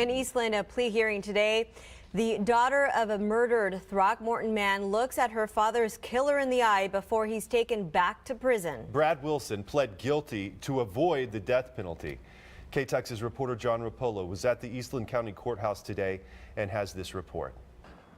In Eastland, a plea hearing today. The daughter of a murdered Throckmorton man looks at her father's killer in the eye before he's taken back to prison. Brad Wilson pled guilty to avoid the death penalty. KTEX's reporter John Rapolo was at the Eastland County Courthouse today and has this report.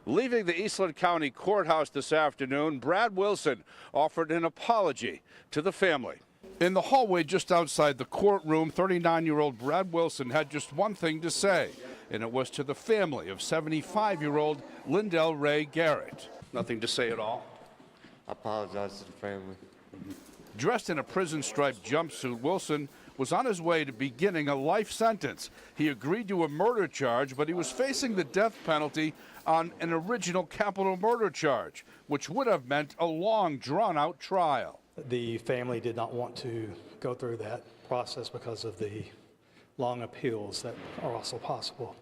Leaving the Eastland County Courthouse this afternoon, Brad Wilson offered an apology to the family. In the hallway just outside the courtroom, 39-year-old Brad Wilson had just one thing to say, and it was to the family of 75-year-old Lindell Ray Garrett. Nothing to say at all? I apologize to the family. Dressed in a prison-striped jumpsuit, Wilson was on his way to beginning a life sentence. He agreed to a murder charge, but he was facing the death penalty on an original capital murder charge, which would have meant a long, drawn-out trial. The family did not want to go through that process because of the long appeals that are also possible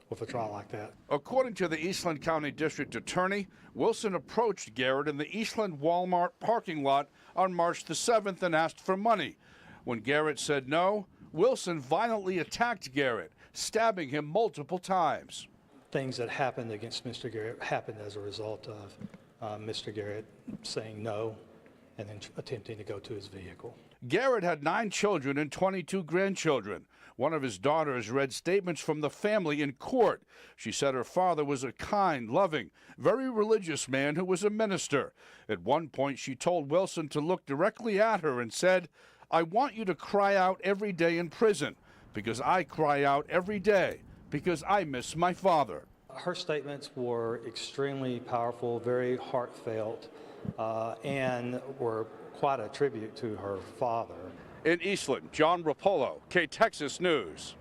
with a trial like that. According to the Eastland County District Attorney, Wilson approached Garrett in the Eastland Walmart parking lot on March the 7th and asked for money. When Garrett said no, Wilson violently attacked Garrett, stabbing him multiple times. Things that happened against Mr. Garrett happened as a result of Mr. Garrett saying no and then attempting to go to his vehicle. Garrett had 9 children and 22 grandchildren. One of his daughters read statements from the family in court. She said her father was a kind, loving, very religious man who was a minister. At one point, she told Wilson to look directly at her and said, "I want you to cry out every day in prison, because I cry out every day, because I miss my father." Her statements were extremely powerful, very heartfelt, and were quite a tribute to her father. In Eastland, John Rapolo, KTEX News.